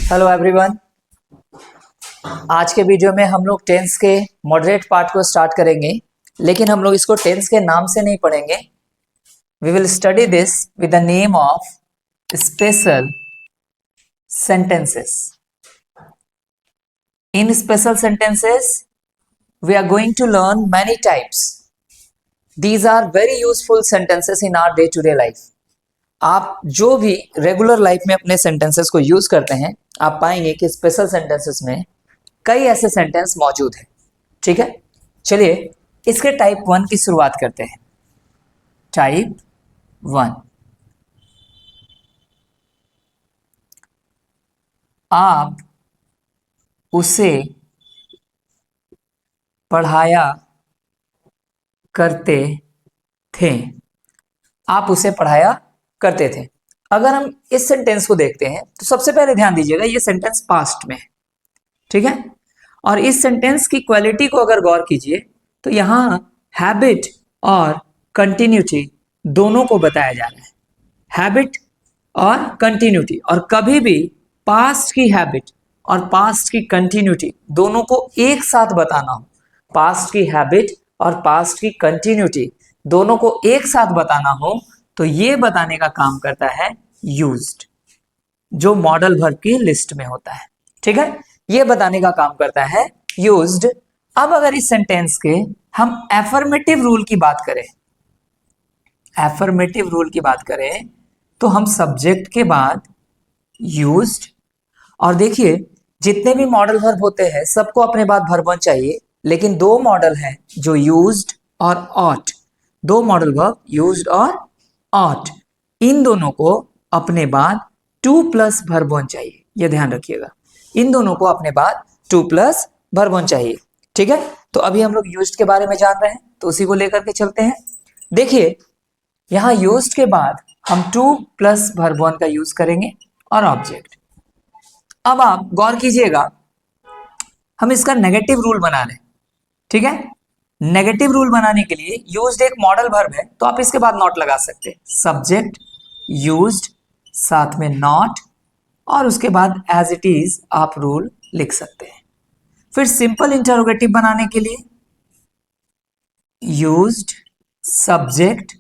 Hello everyone. आज के video में हम लोग टेंस के मॉडरेट पार्ट को स्टार्ट करेंगे, लेकिन हम लोग इसको टेंस के नाम से नहीं पढ़ेंगे। We will study this with the name of special sentences. In special sentences we are going to learn many types. These are very useful sentences in our day to day life. आप जो भी regular life में अपने sentences को use करते हैं, आप पाएंगे कि स्पेशल सेंटेंसेस में कई ऐसे सेंटेंस मौजूद हैं। ठीक है, चलिए इसके टाइप 1 की शुरुआत करते हैं। टाइप 1, आप उसे पढ़ाया करते थे। आप उसे पढ़ाया करते थे। अगर हम इस सेंटेंस को देखते हैं तो सबसे पहले ध्यान दीजिएगा, ये सेंटेंस पास्ट में है। ठीक है, और इस सेंटेंस की क्वालिटी को अगर गौर कीजिए तो यहां हैबिट और कंटिन्यूटी दोनों को बताया जा रहा है। हैबिट और कंटिन्यूटी, और कभी भी पास्ट की हैबिट और पास्ट की कंटिन्यूटी दोनों को एक साथ बताना हो, पास्ट की हैबिट और पास्ट की कंटिन्यूटी दोनों को एक साथ बताना हो, तो ये बताने का काम करता है यूज्ड, जो मॉडल वर्ब की लिस्ट में होता है। ठीक है, ये बताने का काम करता है यूज्ड। अब अगर इस सेंटेंस के हम एफर्मेटिव रूल की बात करें, एफर्मेटिव रूल की बात करें तो हम सब्जेक्ट के बाद यूज्ड, और देखिए जितने भी मॉडल वर्ब होते हैं सबको अपने बाद वर्ब वन चाहिए, लेकिन दो मॉडल हैं जो यूज्ड और ऑट। दो मॉडल वर्ब यूज्ड और ऑट, इन दोनों को अपने बाद 2 प्लस वर्ब वन चाहिए। यह ध्यान रखिएगा, इन दोनों को अपने बाद 2 प्लस वर्ब वन चाहिए। ठीक है, तो अभी हम लोग यूज्ड के बारे में जान रहे हैं तो उसी को लेकर के चलते हैं। देखिए यहां यूज्ड के बाद हम 2 प्लस वर्ब वन का यूज करेंगे और ऑब्जेक्ट। अब आप गौर कीजिएगा, हम इसका नेगेटिव रूल बना रहे हैं। ठीक है, नेगेटिव रूल बनाने के लिए यूज्ड एक मॉडल वर्ब है, तो आप इसके बाद नॉट लगा सकते हैं। सब्जेक्ट यूज्ड, साथ में नॉट, और उसके बाद एज इट इज आप रूल लिख सकते हैं। फिर सिंपल इंटरोगेटिव बनाने के लिए used subject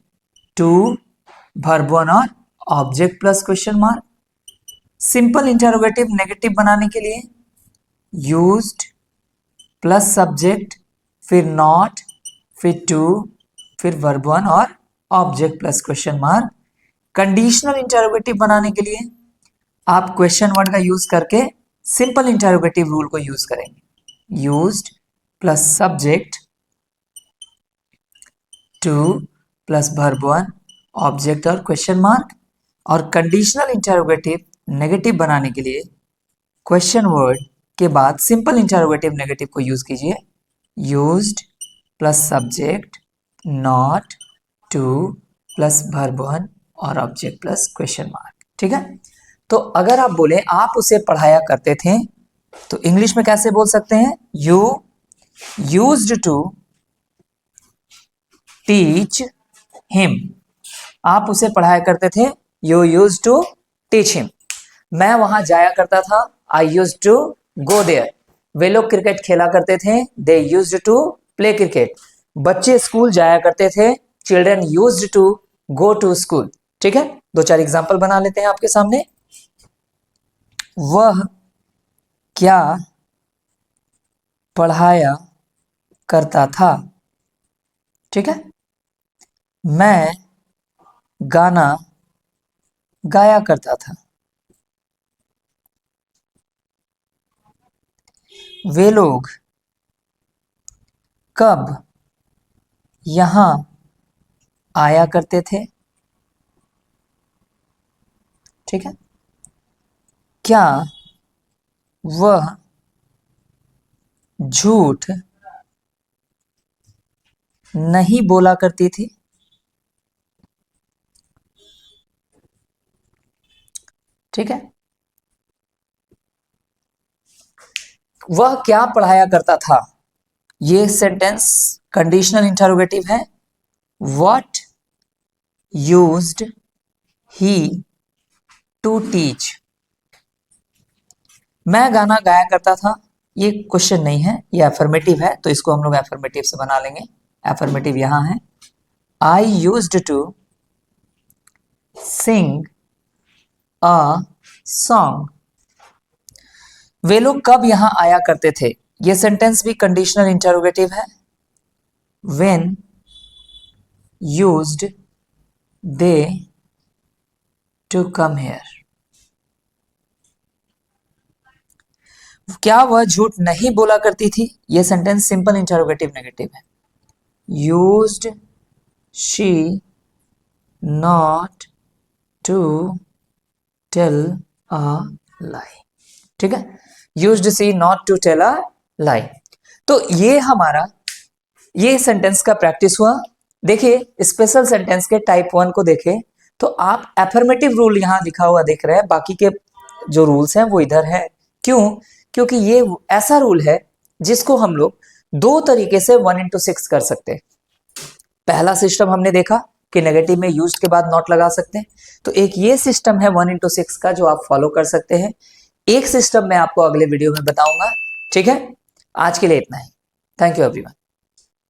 to verb one और object plus question mark. Simple interrogative negative बनाने के लिए यूज्ड प्लस सब्जेक्ट, फिर नॉट, फिर टू, फिर वर्ब वन और object plus question mark. Conditional interrogative बनाने के लिए आप क्वेश्चन वर्ड का यूज करके सिंपल इंटरोगेटिव रूल को यूज करेंगे। Used plus subject two plus verb one object और क्वेश्चन मार्क। और कंडीशनल इंटरोगेटिव नेगेटिव बनाने के लिए क्वेश्चन वर्ड के बाद सिंपल इंटरोगेटिव नेगेटिव को यूज कीजिए। Used plus subject, not, two plus verb one और ऑब्जेक्ट प्लस क्वेश्चन मार्क। ठीक है, तो अगर आप बोले आप उसे पढ़ाया करते थे तो इंग्लिश में कैसे बोल सकते हैं? You used to teach him. आप उसे पढ़ाया करते थे, you used to teach him. मैं वहां जाया करता था, I used to go there. वे लोग क्रिकेट खेला करते थे, they used to play cricket. बच्चे स्कूल जाया करते थे, children used to go to school. ठीक है, दो चार एग्जाम्पल बना लेते हैं आपके सामने। वह क्या पढ़ाया करता था? ठीक है, मैं गाना गाया करता था। वे लोग कब यहां आया करते थे? ठीक है, क्या वह झूठ नहीं बोला करती थी? ठीक है, वह क्या पढ़ाया करता था, ये सेंटेंस कंडीशनल इंटरोगेटिव है। What used he to teach? मैं गाना गाया करता था, ये क्वेश्चन नहीं है, ये अफर्मेटिव है, तो इसको हम लोग अफर्मेटिव से बना लेंगे। अफर्मेटिव यहां है, I used to sing a song. वे लोग कब यहां आया करते थे, ये सेंटेंस भी कंडीशनल इंटरोगेटिव है। When used they to come here. क्या वह झूठ नहीं बोला करती थी, यह सेंटेंस सिंपल इंटरोगेटिव नेगेटिव है। Used she not to tell a lie. ठीक है, used she not to tell a lie. तो ये हमारा ये सेंटेंस का प्रैक्टिस हुआ। देखिए स्पेशल सेंटेंस के टाइप 1 को देखें तो आप एफर्मेटिव रूल यहां लिखा हुआ देख रहे हैं, बाकी के जो रूल्स हैं वो इधर है। क्यों? क्योंकि ये ऐसा रूल है जिसको हम लोग दो तरीके से 1/6 कर सकते हैं। पहला सिस्टम हमने देखा कि नेगेटिव में यूज्ड के बाद नॉट लगा सकते हैं, तो एक ये सिस्टम है 1/6 का जो आप फॉलो कर सकते हैं। एक सिस्टम मैं आपको अगले वीडियो में बताऊंगा। ठीक है, आज के लिए इतना ही। Thank you everyone.